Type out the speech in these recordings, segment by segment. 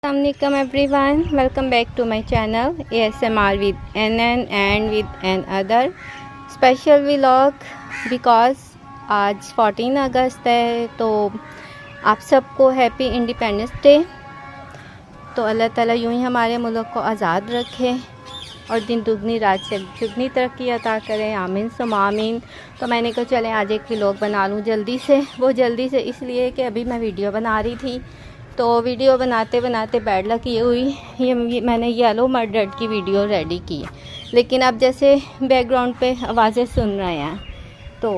Assalamualaikum everyone, welcome back to my channel ASMR with NN and with another special vlog because आज 14 अगस्त है। तो आप सबको happy independence day. तो अल्लाह ताला यूँ ही हमारे मुल्क को आज़ाद रखे और दिन दुगनी रात से दुगनी तरक्की अता करें, आमीन सुम आमीन। तो मैंने कहा चलें आज एक व्लॉग बना लूँ जल्दी से। वो जल्दी से इसलिए कि अभी मैं वीडियो बना रही थी, तो वीडियो बनाते बनाते बैड लक ये हुई, ये मैंने येलो मर्डर की वीडियो रेडी की, लेकिन अब जैसे बैकग्राउंड पे आवाज़ें सुन रहे हैं तो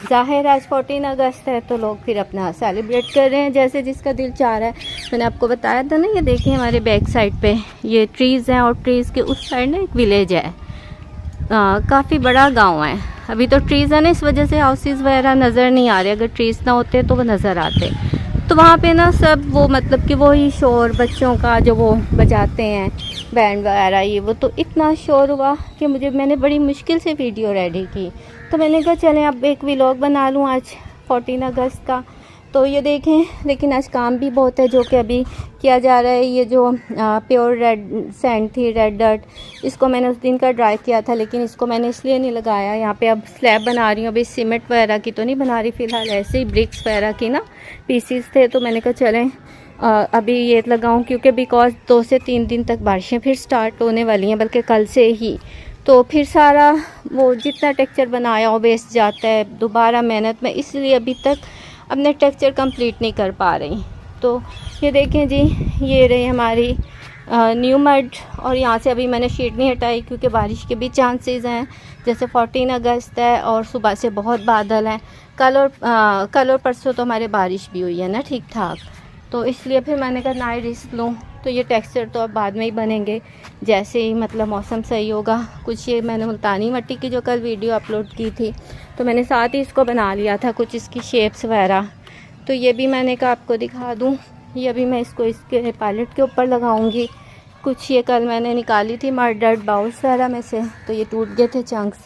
ज़ाहिर आज 14 अगस्त है तो लोग फिर अपना सेलिब्रेट कर रहे हैं जैसे जिसका दिल चाह रहा है। मैंने आपको बताया था ना, ये देखिए हमारे बैक साइड पे ये ट्रीज़ हैं और ट्रीज़ के उस साइड ना एक विलेज है, काफ़ी बड़ा गांव है। अभी तो ट्रीज़ है ना, इस वजह से हाउसेस वगैरह नज़र नहीं आ रहे, अगर ट्रीज़ ना होते तो वो नज़र आते। तो वहाँ पे ना सब वो मतलब कि वही शोर बच्चों का जो वो बजाते हैं बैंड वगैरह, ये वो, तो इतना शोर हुआ कि मैंने बड़ी मुश्किल से वीडियो रेडी की। तो मैंने कहा चलें अब एक व्लॉग बना लूँ आज 14 अगस्त का। तो ये देखें, लेकिन आज काम भी बहुत है जो कि अभी किया जा रहा है। ये जो प्योर रेड सैंड थी, रेड डर्ट, इसको मैंने उस दिन का ड्राई किया था, लेकिन इसको मैंने इसलिए नहीं लगाया। यहाँ पे अब स्लैब बना रही हूँ, अभी सीमेंट वगैरह की तो नहीं बना रही फ़िलहाल, ऐसे ही ब्रिक्स वगैरह की ना पीसीस थे। तो मैंने कहा चलें अभी ये लगाऊँ, क्योंकि बिकॉज 2 से 3 दिन तक बारिशें फिर स्टार्ट होने वाली हैं, बल्कि कल से ही। तो फिर सारा वो जितना टेक्सचर बनाया हो वेस्ट जाता है, दोबारा मेहनत में, इसलिए अभी तक अपने टेक्सचर कंप्लीट नहीं कर पा रही। तो ये देखें जी, ये रही हमारी न्यू मड, और यहाँ से अभी मैंने शीट नहीं हटाई क्योंकि बारिश के भी चांसेस हैं। जैसे 14 अगस्त है और सुबह से बहुत बादल हैं। कल और परसों तो हमारे बारिश भी हुई है ना ठीक ठाक, तो इसलिए फिर मैंने कहा ना रिस्क लूँ। तो ये टेक्सचर तो अब बाद में ही बनेंगे जैसे ही मतलब मौसम सही होगा। कुछ ये मैंने मुल्तानी मिट्टी की जो कल वीडियो अपलोड की थी, तो मैंने साथ ही इसको बना लिया था, कुछ इसकी शेप्स वगैरह। तो ये भी मैंने कहा आपको दिखा दूँ। ये अभी मैं इसको इसके पैलेट के ऊपर लगाऊंगी। कुछ ये कल मैंने निकाली थी मर्डर्ड बाउल्स वगैरह में से, तो ये टूट गए थे चंक्स,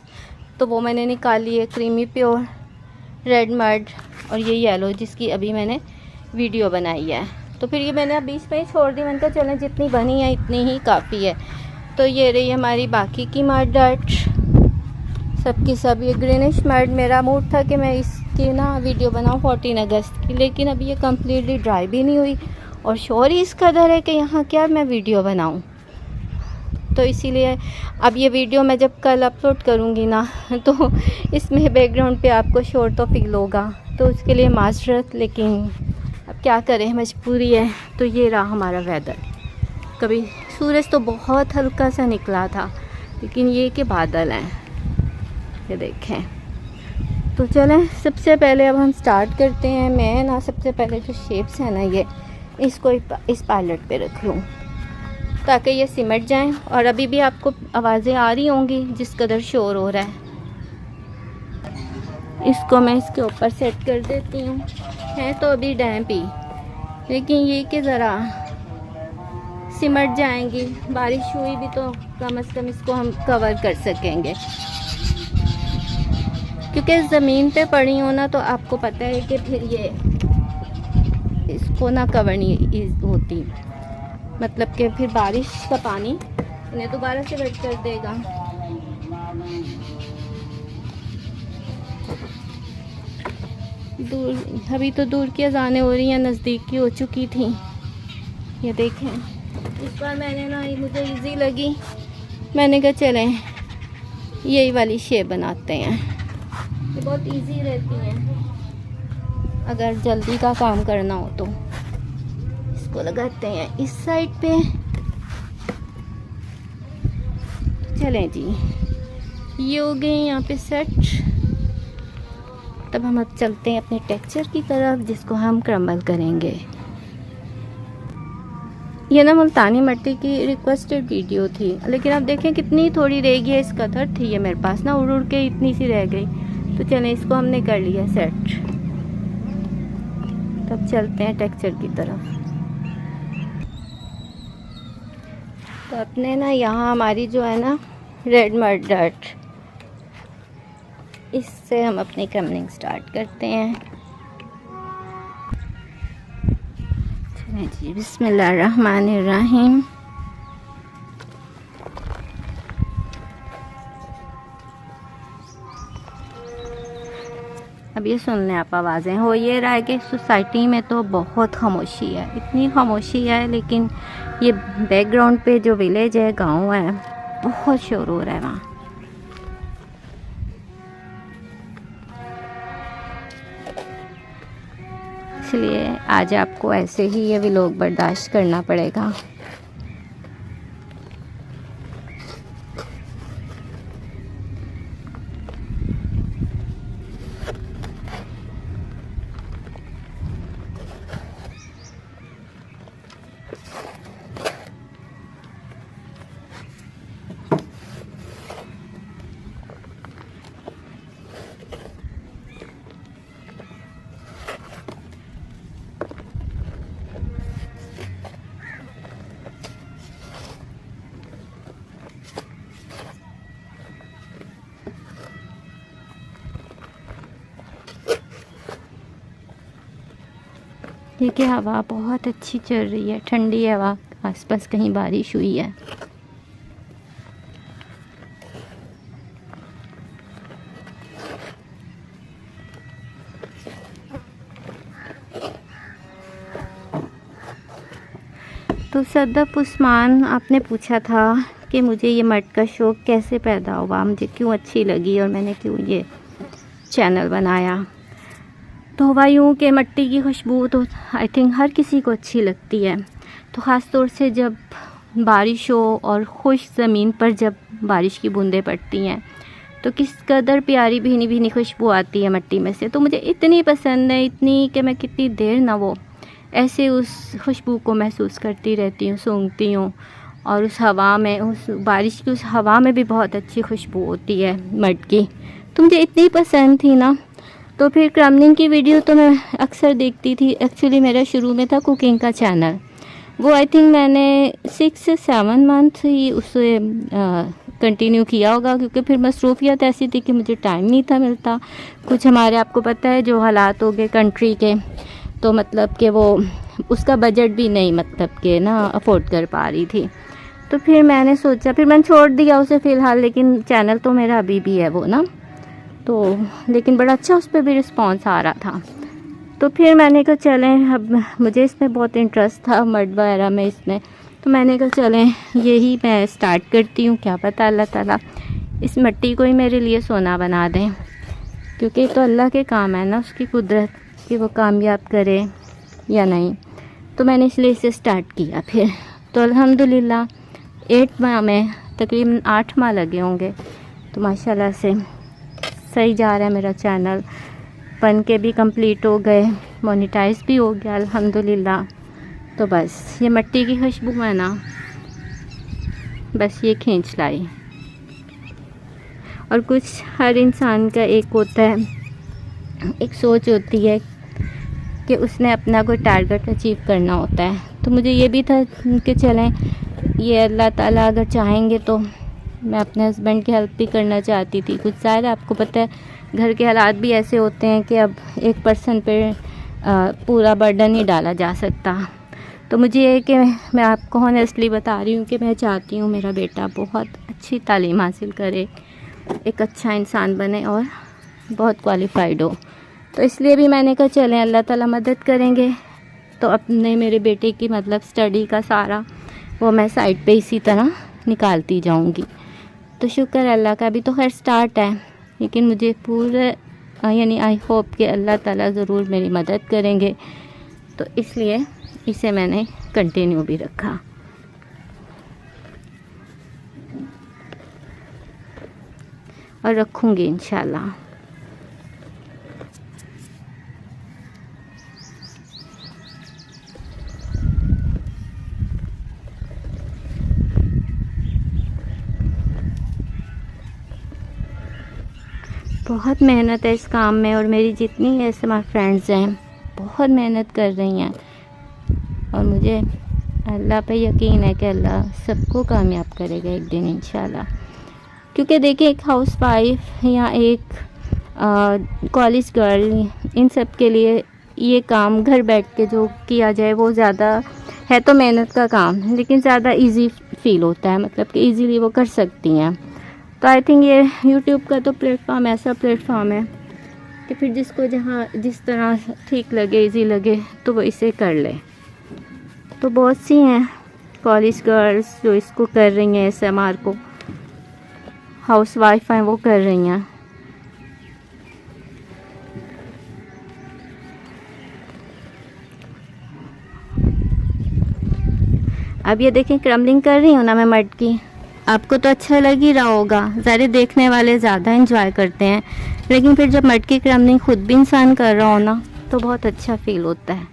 तो वो मैंने निकाली है। क्रीमी प्योर रेड मर्ड और ये येलो जिसकी अभी मैंने वीडियो बनाई है। तो फिर ये मैंने अब बीच में ही छोड़ दी, मैंने कहा चलें जितनी बनी है इतनी ही काफ़ी है। तो ये रही हमारी बाकी की मर्डर्ड सबकी सब। ये ग्रीनिश मर्ड, मेरा मूड था कि मैं इसकी ना वीडियो बनाऊँ 14 अगस्त की, लेकिन अभी ये कम्प्लीटली ड्राई भी नहीं हुई और शोर ही इस कदर है कि यहाँ क्या मैं वीडियो बनाऊँ। तो इसीलिए अब ये वीडियो मैं जब कल अपलोड करूँगी ना, तो इसमें बैकग्राउंड पे आपको शोर तो फील होगा, तो उसके लिए माजरत, लेकिन अब क्या करें मजबूरी है। तो ये रहा हमारा वेदर। कभी सूरज तो बहुत हल्का सा निकला था, लेकिन ये के बादल हैं, ये देखें। तो चलें सबसे पहले अब हम स्टार्ट करते हैं। मैं ना सबसे पहले जो शेप्स हैं ना, ये इसको इस पैलेट पे रख लूँ ताकि ये सिमट जाएं। और अभी भी आपको आवाज़ें आ रही होंगी जिस कदर शोर हो रहा है। इसको मैं इसके ऊपर सेट कर देती हूँ। है तो अभी डैम्प ही, लेकिन ये कि ज़रा सिमट जाएंगी। बारिश हुई भी तो कम से कम इसको हम कवर कर सकेंगे, क्योंकि ज़मीन पे पड़ी हो ना तो आपको पता है कि फिर ये इसको ना कवर नहीं होती, मतलब कि फिर बारिश का पानी इन्हें दोबारा से वेट कर देगा। दूर अभी तो दूर की अज़ानें हो रही हैं, नज़दीक की हो चुकी थी। ये देखें, इस बार मैंने ना मुझे इजी लगी, मैंने कहा चलें यही वाली शेप बनाते हैं। ये बहुत इजी रहती हैं अगर जल्दी का काम करना हो तो। इसको लगाते हैं इस साइड पे। चलें जी, ये हो गए यहाँ पे सेट। तब हम अब चलते हैं अपने टेक्सचर की तरफ जिसको हम क्रम्बल करेंगे। ये ना मुल्तानी मिट्टी की रिक्वेस्टेड वीडियो थी, लेकिन अब देखें कितनी थोड़ी रह गई है। इस कदर थी ये मेरे पास ना, उड़ उड़ के इतनी सी रह गई। तो चलें इसको हमने कर लिया सेट। तब चलते हैं टेक्सचर की तरफ। तो अपने ना यहाँ हमारी जो है ना रेड मड डर्ट, इससे हम अपनी क्रम्बलिंग स्टार्ट करते हैं। जी बिस्मिल्लाहिर्रहमानिर्रहीम। अब ये सुन लें आप आवाज़ें। हो ये रहा है कि सोसाइटी में तो बहुत खामोशी है, इतनी खामोशी है, लेकिन ये बैकग्राउंड पे जो विलेज है, गांव है, बहुत शोर हो रहा है वहाँ। इसलिए आज आपको ऐसे ही ये व्लॉग बर्दाश्त करना पड़ेगा। देखिए हवा बहुत अच्छी चल रही है, ठंडी हवा, आसपास कहीं बारिश हुई है। तो सदफ उस्मान, आपने पूछा था कि मुझे ये मर्द का शौक़ कैसे पैदा हुआ, मुझे क्यों अच्छी लगी और मैंने क्यों ये चैनल बनाया। तो हुआ यूँ कि मिट्टी की खुशबू तो आई थिंक हर किसी को अच्छी लगती है, तो ख़ास तौर से जब बारिश हो और खुश ज़मीन पर जब बारिश की बूंदें पड़ती हैं तो किस कदर प्यारी भीनी भीनी खुशबू आती है मिट्टी में से। तो मुझे इतनी पसंद है, इतनी कि मैं कितनी देर ना वो ऐसे उस खुशबू को महसूस करती रहती हूँ, सूंघती हूँ। और उस हवा में, उस बारिश की उस हवा में भी बहुत अच्छी खुशबू होती है मर्द की। तो मुझे इतनी पसंद थी ना, तो फिर क्रमलिंग की वीडियो तो मैं अक्सर देखती थी। एक्चुअली मेरा शुरू में था कुकिंग का चैनल, वो आई थिंक मैंने 6 से 7 मंथ ही उसे कंटिन्यू किया होगा, क्योंकि फिर मसरूफियत ऐसी थी कि मुझे टाइम नहीं था मिलता। कुछ हमारे, आपको पता है जो हालात हो गए कंट्री के, तो मतलब कि वो उसका बजट भी नहीं मतलब कि ना अफोर्ड कर पा रही थी। तो फिर मैंने सोचा, फिर मैंने छोड़ दिया उसे फ़िलहाल, लेकिन चैनल तो मेरा अभी भी है वो ना, तो लेकिन बड़ा अच्छा उस पर भी रिस्पॉन्स आ रहा था। तो फिर मैंने कहा चलें, अब मुझे इसमें बहुत इंटरेस्ट था मर्द वगैरह में इसमें, तो मैंने कहा चलें यही मैं स्टार्ट करती हूँ, क्या पता अल्लाह ताला इस मिट्टी को ही मेरे लिए सोना बना दें, क्योंकि तो अल्लाह के काम है ना, उसकी कुदरत कि वो कामयाब करे या नहीं। तो मैंने इसलिए इसे स्टार्ट किया। फिर तो अल्हम्दुलिल्लाह 8 माह में, तकरीबन 8 माह लगे होंगे, तो माशाल्लाह से सही जा रहा है मेरा चैनल, बन के भी कंप्लीट हो गए, मोनेटाइज भी हो गया अल्हम्दुलिल्लाह। तो बस ये मिट्टी की खुशबू है ना, बस ये खींच लाई। और कुछ हर इंसान का एक होता है, एक सोच होती है कि उसने अपना कोई टारगेट अचीव करना होता है। तो मुझे ये भी था कि चलें ये अल्लाह ताला अगर चाहेंगे तो मैं अपने हस्बैंड की हेल्प भी करना चाहती थी। कुछ ज़ाहिर आपको पता है घर के हालात भी ऐसे होते हैं कि अब एक पर्सन पे पूरा बर्डन नहीं डाला जा सकता। तो मुझे ये कि मैं आपको ऑनेस्टली बता रही हूँ कि मैं चाहती हूँ मेरा बेटा बहुत अच्छी तालीम हासिल करे, एक अच्छा इंसान बने और बहुत क्वालिफाइड हो। तो इसलिए भी मैंने कहा चलें अल्लाह ताला मदद करेंगे, तो अपने मेरे बेटे की मतलब स्टडी का सारा वो मैं साइड पे इसी तरह निकालती जाऊंगी। तो शुक्र अल्लाह का, अभी तो खैर स्टार्ट है, लेकिन मुझे पूरे यानी आई होप कि अल्लाह ताला ज़रूर मेरी मदद करेंगे। तो इसलिए इसे मैंने कंटिन्यू भी रखा। और रखूँगी इंशाल्लाह। बहुत मेहनत है इस काम में, और मेरी जितनी ऐसे हमारे फ्रेंड्स हैं बहुत मेहनत कर रही हैं, और मुझे अल्लाह पे यकीन है कि अल्लाह सबको कामयाब करेगा एक दिन इंशाल्लाह। क्योंकि देखिए एक हाउसवाइफ या एक कॉलेज गर्ल, इन सब के लिए ये काम घर बैठ के जो किया जाए वो ज़्यादा है तो मेहनत का काम, लेकिन ज़्यादा इजी फील होता है, मतलब कि इजीली वो कर सकती हैं। तो आई थिंक ये यूट्यूब का तो प्लेटफॉर्म ऐसा प्लेटफॉर्म है कि फिर जिसको जहाँ जिस तरह ठीक लगे, इजी लगे, तो वो इसे कर ले। तो बहुत सी हैं कॉलेज गर्ल्स जो इसको कर रही हैं, एसएमआर को, हाउस वाइफ हैं वो कर रही हैं। अब ये देखें क्रम्बलिंग कर रही हूँ ना मैं मड की। आपको तो अच्छा लग ही रहा होगा, ज़्यादा देखने वाले ज़्यादा इंजॉय करते हैं, लेकिन फिर जब मड की क्रम्बलिंग खुद भी इंसान कर रहा हो ना तो बहुत अच्छा फील होता है।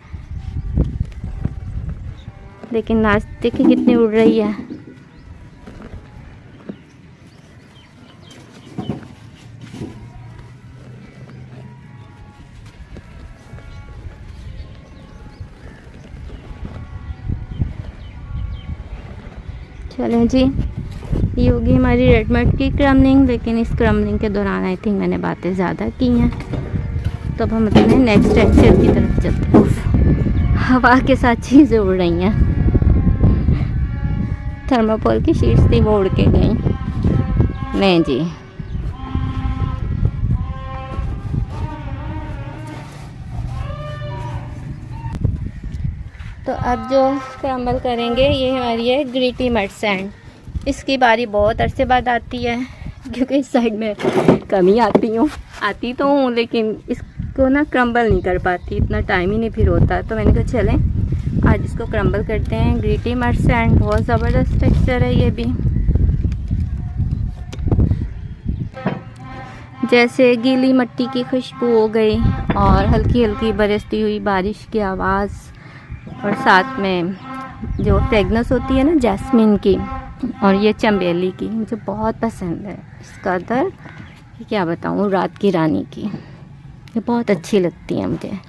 लेकिन नाच देखिए कितनी उड़ रही है। चलें जी, ये होगी हमारी रेड मड की क्रम्बलिंग। लेकिन इस क्रम्बलिंग के दौरान आई थिंक मैंने बातें ज़्यादा की हैं, तो अब हम अपने नेक्स्ट टेक्सचर की तरफ चलते हैं। हवा के साथ चीज़ें उड़ रही हैं, थर्माकोल की शीट्स थी वो उड़ के गई। नहीं जी, तो अब जो क्रम्बल करेंगे ये हमारी है ग्रीटी मड सैंड। इसकी बारी बहुत अरसे बाद आती है, क्योंकि इस साइड में कम ही आती तो हूँ, लेकिन इसको ना क्रम्बल नहीं कर पाती, इतना टाइम ही नहीं फिर होता। तो मैंने कहा चलें आज इसको क्रम्बल करते हैं। ग्रीटी मड सैंड बहुत ज़बरदस्त टेक्सचर है ये भी। जैसे गीली मिट्टी की खुशबू हो गई और हल्की हल्की बरसती हुई बारिश की आवाज़, और साथ में जो फ्रेगनेंस होती है ना जैस्मिन की और ये चंबेली की, मुझे बहुत पसंद है। इसका अदर क्या बताऊँ, रात की रानी की, ये बहुत अच्छी लगती है मुझे।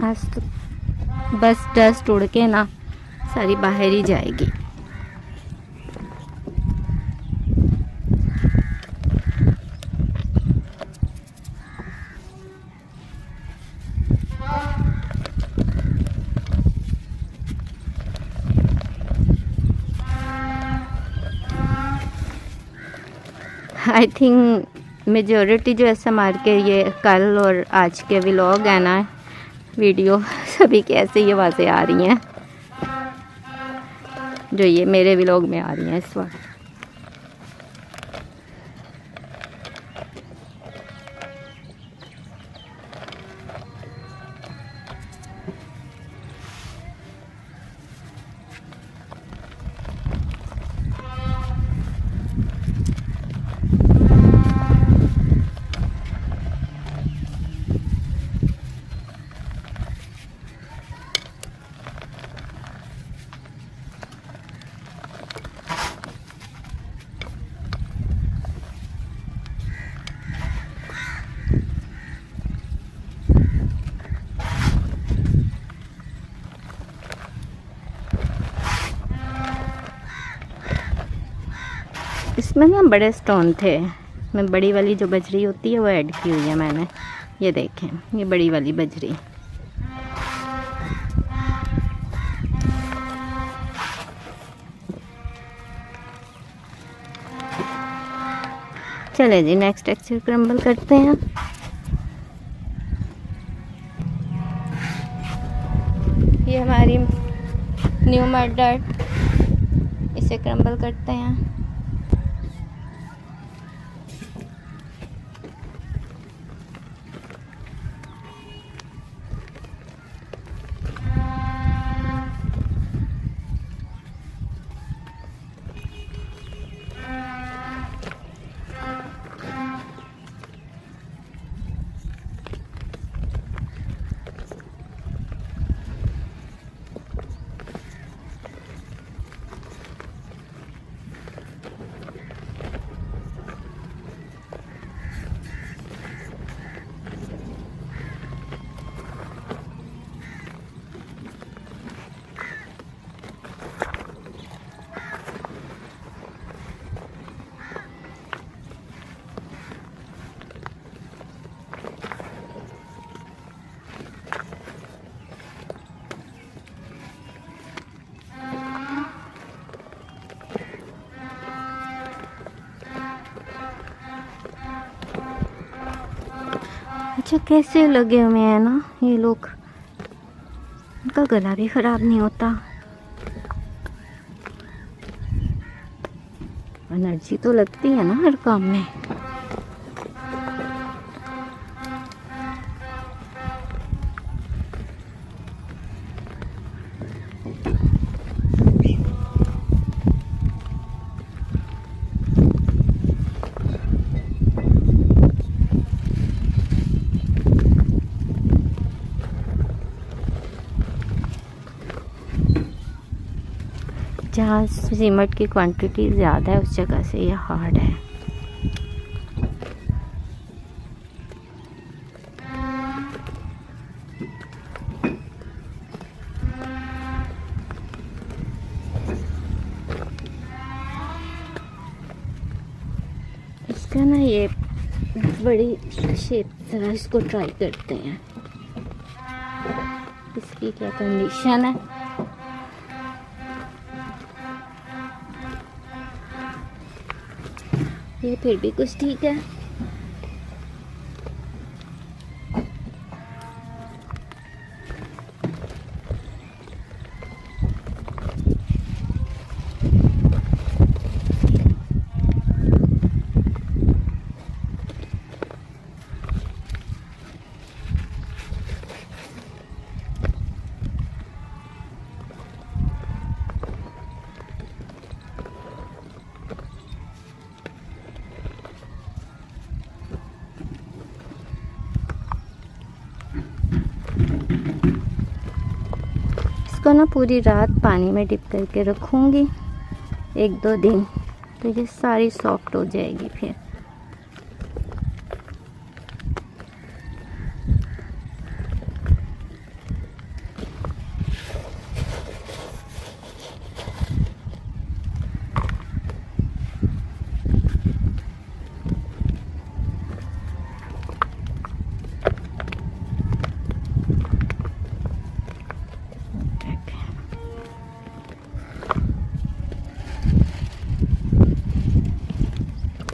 आज तो बस डस्ट उड़ के ना सारी बाहर ही जाएगी। आई थिंक मेजॉरिटी जो एसएमआर के ये कल और आज के व्लॉग है ना, वीडियो, सभी की ऐसे ही आवाज़ें आ रही हैं जो ये मेरे व्लॉग में आ रही हैं इस वक्त। इसमें ना बड़े स्टोन थे, मैं बड़ी वाली जो बजरी होती है वो ऐड की हुई है मैंने। ये देखें, ये बड़ी वाली बजरी। चले जी नेक्स्ट टेक्सचर क्रम्बल करते हैं। ये हमारी न्यू मड डर्ट, इसे क्रम्बल करते हैं। अच्छा कैसे लगे हुए हैं ना ये लोग, उनका गला भी ख़राब नहीं होता। एनर्जी तो लगती है ना हर काम में। जहाँ सीमेंट की क्वांटिटी ज़्यादा है उस जगह से ये हार्ड है। इसका ना ये बड़ी शेप जरा इसको ट्राई करते हैं, इसकी क्या कंडीशन है। ये फिर भी कुछ ठीक है। इसको ना पूरी रात पानी में डिप करके रखूँगी 1-2 दिन, तो ये सारी सॉफ्ट हो जाएगी फिर।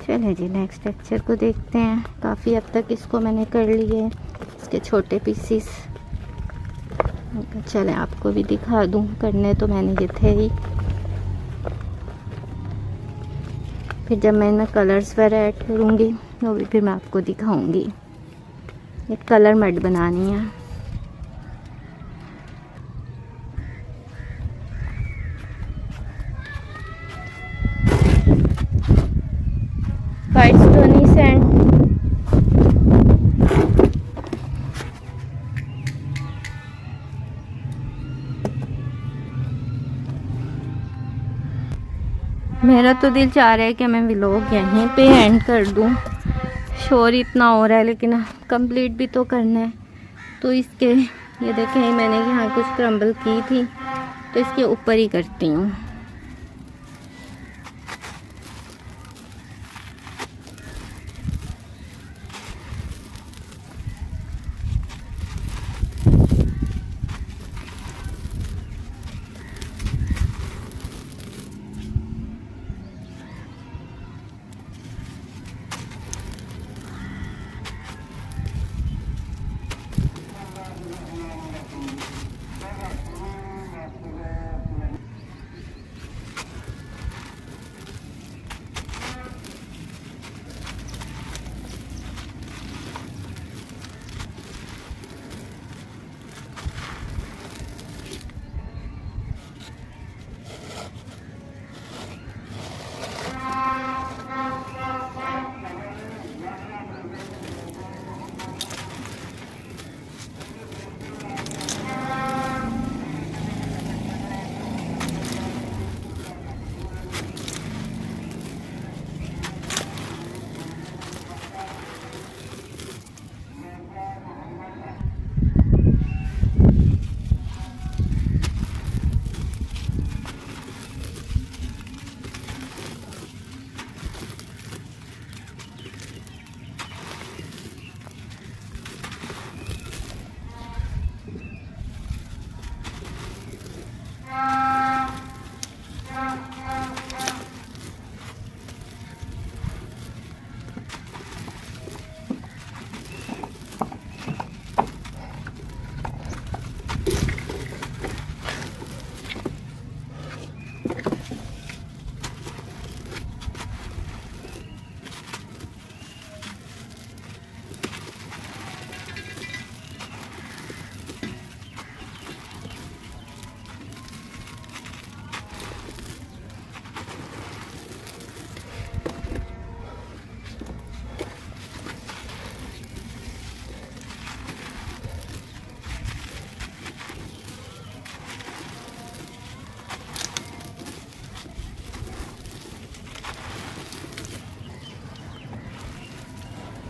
चलिए जी नेक्स्ट टेक्सचर को देखते हैं। काफ़ी अब तक इसको मैंने कर लिए इसके छोटे पीसीस। चले आपको भी दिखा दूं, करने तो मैंने ये थे ही। फिर जब मैं इनमें कलर्स वगैरह ऐड करूँगी वो भी फिर मैं आपको दिखाऊँगी। एक कलर मड बनानी है। वाइट स्टोनी सैंड, मेरा तो दिल चाह रहा है कि मैं व्लॉग यहीं पे एंड कर दूं। शोर इतना हो रहा है लेकिन कंप्लीट भी तो करना है। तो इसके ये देखें मैंने यहाँ कुछ क्रम्बल की थी तो इसके ऊपर ही करती हूँ।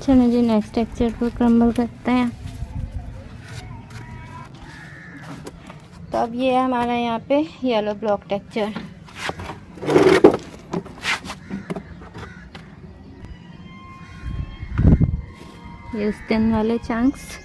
चलो जी नेक्स्ट टेक्सचर को क्रम्बल करते हैं। तो अब ये है हमारा यहाँ पे येलो ब्लॉक टेक्सचर। ये उस दिन वाले चंक्स।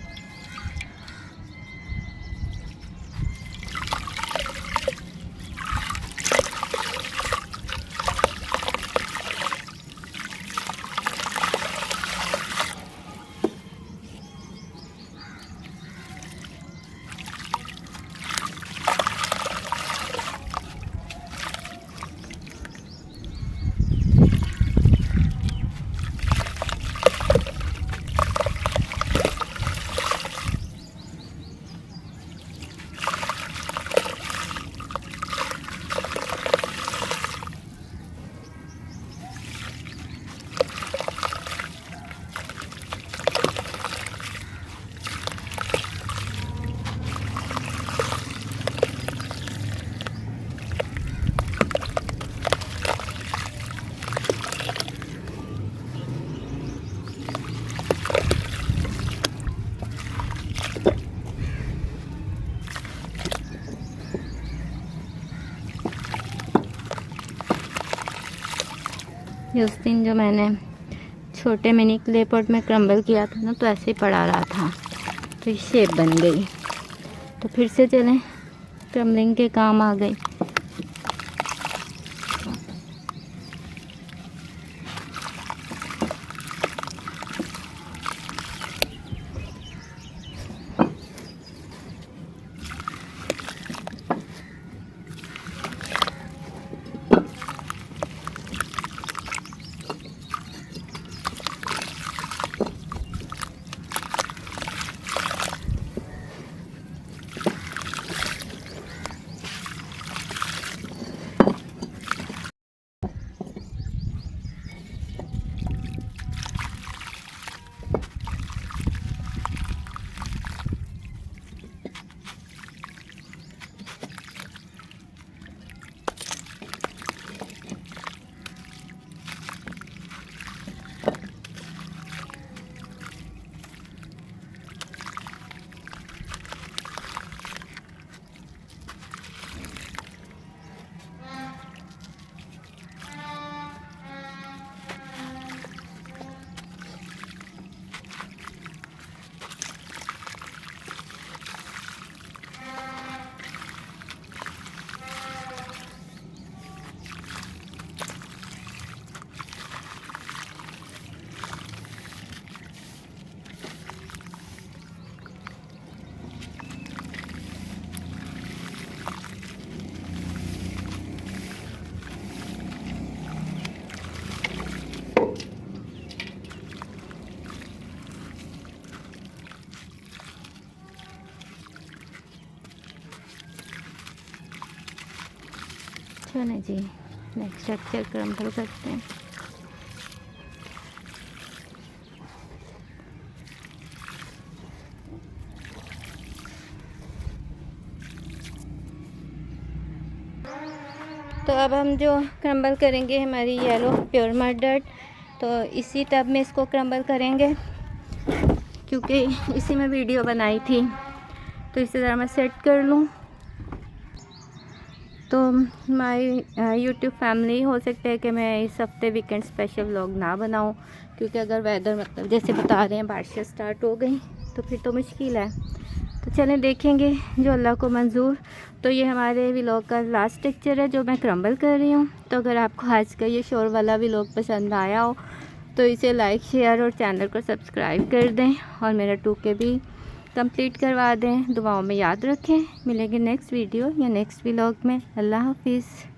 ये उस दिन जो मैंने छोटे मिनी क्ले पॉट में क्रम्बल किया था ना, तो ऐसे ही पड़ा रहा था, तो ये शेप बन गई। तो फिर से चलें, क्रम्बलिंग के काम आ गई। चलो जी नेक्स्ट टेक्सचर क्रम्बल करते हैं। तो अब हम जो क्रम्बल करेंगे हमारी येलो प्योर मड डर्ट, तो इसी टब में इसको क्रम्बल करेंगे, क्योंकि इसी में वीडियो बनाई थी। तो इसे ज़रा मैं सेट कर लूँ। तो हमारी यूट्यूब फैमिली, हो सकता है कि मैं इस हफ्ते वीकेंड स्पेशल व्लॉग ना बनाऊं, क्योंकि अगर वेदर मतलब जैसे बता रहे हैं बारिशें स्टार्ट हो गई तो फिर तो मुश्किल है। तो चलें देखेंगे जो अल्लाह को मंजूर। तो ये हमारे व्लॉग का लास्ट टेक्सचर है जो मैं क्रम्बल कर रही हूँ। तो अगर आपको आज का ये शोर वाला व्लॉग पसंद आया हो तो इसे लाइक शेयर और चैनल को सब्सक्राइब कर दें, और मेरा 2K भी कंप्लीट करवा दें। दुआओं में याद रखें। मिलेंगे नेक्स्ट वीडियो या नेक्स्ट व्लॉग में। अल्लाह हाफिज़।